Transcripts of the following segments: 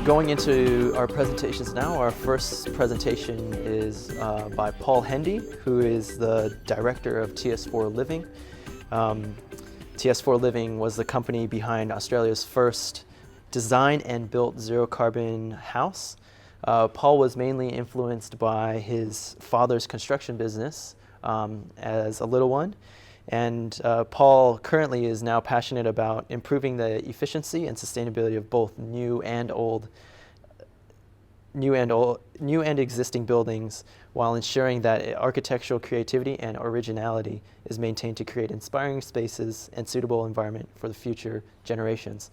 Going into our presentations now, our first presentation is by Paul Hendy, who is the director of TS4 Living. TS4 Living was the company behind Australia's first designed and built zero-carbon house. Paul was mainly influenced by his father's construction business as a little one. And Paul currently is now passionate about improving the efficiency and sustainability of both new and existing buildings, while ensuring that architectural creativity and originality is maintained to create inspiring spaces and suitable environment for the future generations.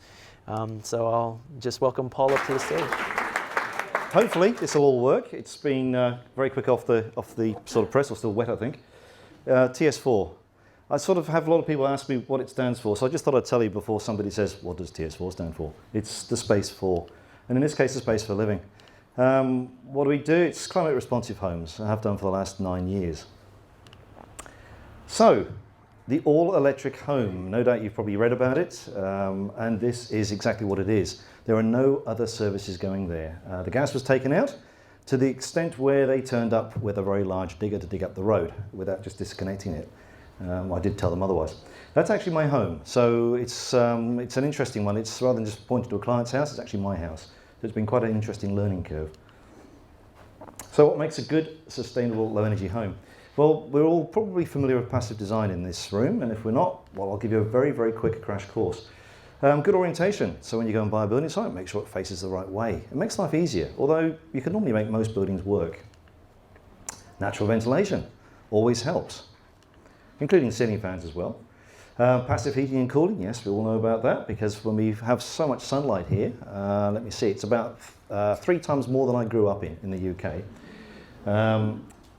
So I'll just welcome Paul up to the stage. Hopefully this will all work. It's been very quick off the sort of press, or still wet, I think. TS4. I sort of have a lot of people ask me what it stands for, so I just thought I'd tell you before somebody says, what does TS4 stand for? It's the space for, and in this case, the space for living. What do we do? It's climate responsive homes. I have done for the last 9 years. So, the all-electric home, no doubt you've probably read about it, and this is exactly what it is. There are no other services going there. The gas was taken out to the extent where they turned up with a very large digger to dig up the road without just disconnecting it. I did tell them otherwise. That's actually my home, so it's an interesting one. It's rather than just pointing to a client's house, it's actually my house. So it's been quite an interesting learning curve. So what makes a good, sustainable, low-energy home? Well, we're all probably familiar with passive design in this room, and if we're not, well, I'll give you a very, very quick crash course. Good orientation, so when you go and buy a building site, make sure it faces the right way. It makes life easier, although you can normally make most buildings work. Natural ventilation always helps, including ceiling fans as well. Passive heating and cooling, yes, we all know about that, because when we have so much sunlight here, let me see, it's about 3 times more than I grew up in the UK,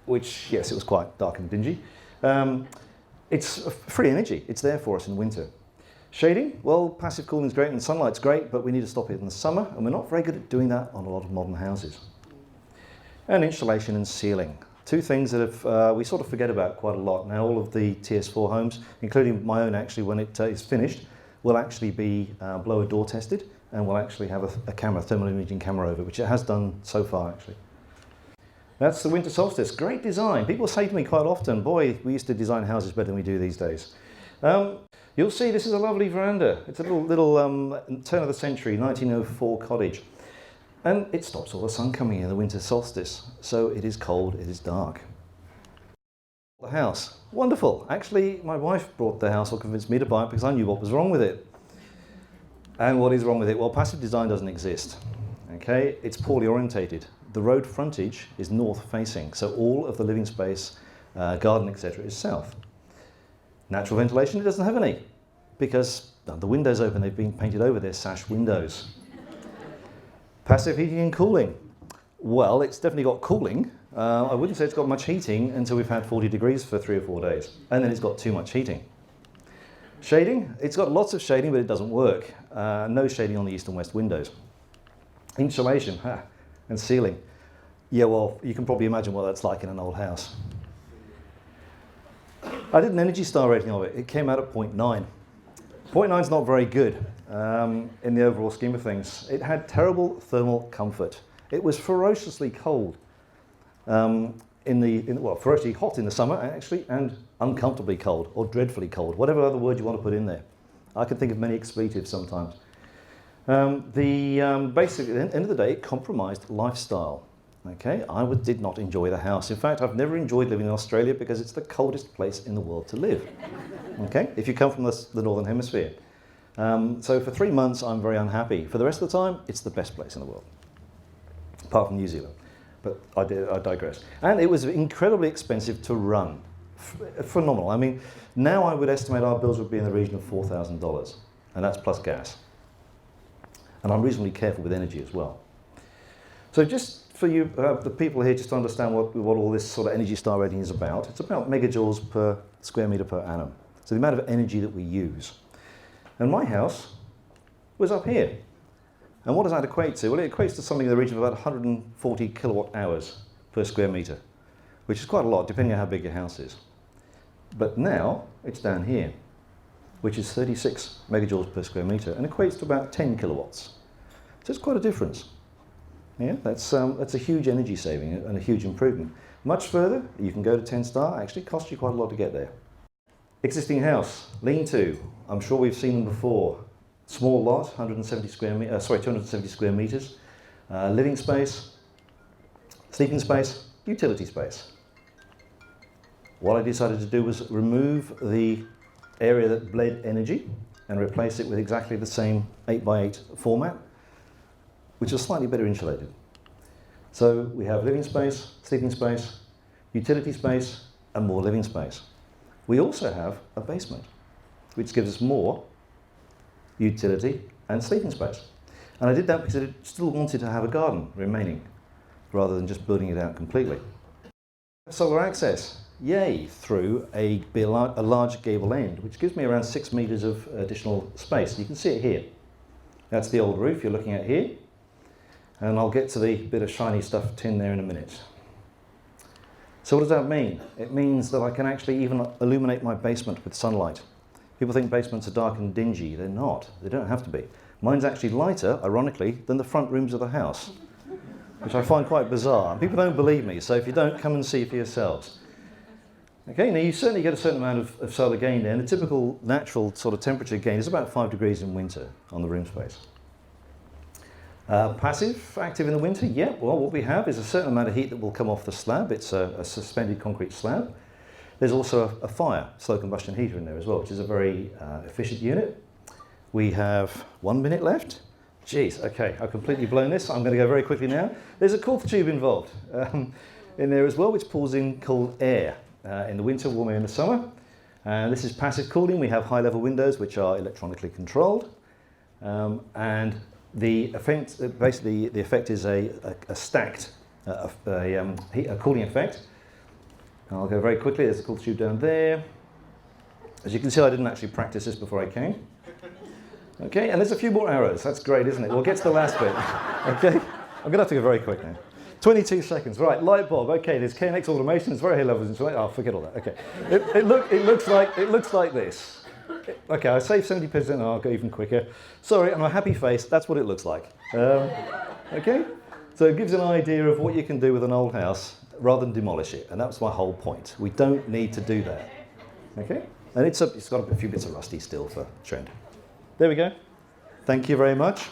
which, yes, it was quite dark and dingy. It's free energy, it's there for us in winter. Shading, well, passive cooling is great and sunlight's great, but we need to stop it in the summer, and we're not very good at doing that on a lot of modern houses. And insulation and ceiling. 2 things that we sort of forget about quite a lot. Now, all of the TS4 homes, including my own actually, when it is finished, will actually be blower door tested, and will actually have a camera, thermal imaging camera over it, which it has done so far actually. That's the winter solstice. Great design. People say to me quite often, boy, we used to design houses better than we do these days. You'll see this is a lovely veranda. It's a little turn of the century, 1904 cottage. And it stops all the sun coming in the winter solstice. So it is cold, it is dark. The house, wonderful. Actually, my wife brought the house or convinced me to buy it because I knew what was wrong with it. And what is wrong with it? Well, passive design doesn't exist. Okay, it's poorly orientated. The road frontage is north facing, so all of the living space, garden, etc. is south. Natural ventilation, it doesn't have any, because the windows open, they've been painted over, they're sash windows. Passive heating and cooling. Well, it's definitely got cooling. I wouldn't say it's got much heating until we've had 40 degrees for 3 or 4 days. And then it's got too much heating. Shading, it's got lots of shading, but it doesn't work. No shading on the east and west windows. Insulation, and ceiling. Yeah, well, you can probably imagine what that's like in an old house. I did an Energy Star rating of it. It came out at 0.9. 0.9 is not very good in the overall scheme of things. It had terrible thermal comfort. It was ferociously cold, ferociously hot in the summer actually, and uncomfortably cold, or dreadfully cold, whatever other word you want to put in there. I can think of many expletives sometimes. Basically, at the end of the day, it compromised lifestyle. Okay, I did not enjoy the house. In fact, I've never enjoyed living in Australia because it's the coldest place in the world to live. Okay, if you come from the Northern Hemisphere. So for 3 months, I'm very unhappy. For the rest of the time, it's the best place in the world, apart from New Zealand. But I digress. And it was incredibly expensive to run. phenomenal. I mean, now I would estimate our bills would be in the region of $4,000, and that's plus gas. And I'm reasonably careful with energy as well. So just for you, the people here, just to understand what all this sort of energy star rating is about, it's about megajoules per square metre per annum. So the amount of energy that we use. And my house was up here. And what does that equate to? Well, it equates to something in the region of about 140 kilowatt hours per square metre, which is quite a lot, depending on how big your house is. But now, it's down here, which is 36 megajoules per square metre, and equates to about 10 kilowatts. So it's quite a difference. Yeah, that's a huge energy saving and a huge improvement. Much further, you can go to 10 star, actually costs you quite a lot to get there. Existing house, lean-to, I'm sure we've seen them before. Small lot, 270 square metres. Living space, sleeping space, utility space. What I decided to do was remove the area that bled energy and replace it with exactly the same 8x8 format, which is slightly better insulated. So we have living space, sleeping space, utility space, and more living space. We also have a basement, which gives us more utility and sleeping space. And I did that because I still wanted to have a garden remaining, rather than just building it out completely. Solar access, yay, through a large gable end, which gives me around 6 metres of additional space. You can see it here. That's the old roof you're looking at here. And I'll get to the bit of shiny stuff tin there in a minute. So what does that mean? It means that I can actually even illuminate my basement with sunlight. People think basements are dark and dingy. They're not. They don't have to be. Mine's actually lighter, ironically, than the front rooms of the house, which I find quite bizarre. And people don't believe me, so if you don't, come and see for yourselves. Okay, now you certainly get a certain amount of solar gain there, and the typical natural sort of temperature gain is about 5 degrees in winter on the room space. Passive, active in the winter, yeah, well what we have is a certain amount of heat that will come off the slab. It's a suspended concrete slab. There's also a fire, slow combustion heater in there as well, which is a very efficient unit. We have 1 minute left. Jeez, okay, I've completely blown this. I'm going to go very quickly now. There's a cool tube involved in there as well, which pulls in cold air in the winter, warm air in the summer. This is passive cooling. We have high-level windows, which are electronically controlled. And the effect, basically, the effect is a stacked cooling effect. I'll go very quickly. There's a cool tube down there. As you can see, I didn't actually practice this before I came. Okay, and there's a few more arrows. That's great, isn't it? We'll get to the last bit. Okay, I'm going to have to go very quick now. 22 seconds. Right, light bulb. Okay, there's KNX automation. It's very high levels. Oh, forget all that. Okay, it looks like this. Okay, I saved 70%, and I'll go even quicker. Sorry, and a happy face. That's what it looks like. Okay, so it gives an idea of what you can do with an old house rather than demolish it, and that's my whole point. We don't need to do that. Okay, and it's got a few bits of rusty still for trend. There we go. Thank you very much.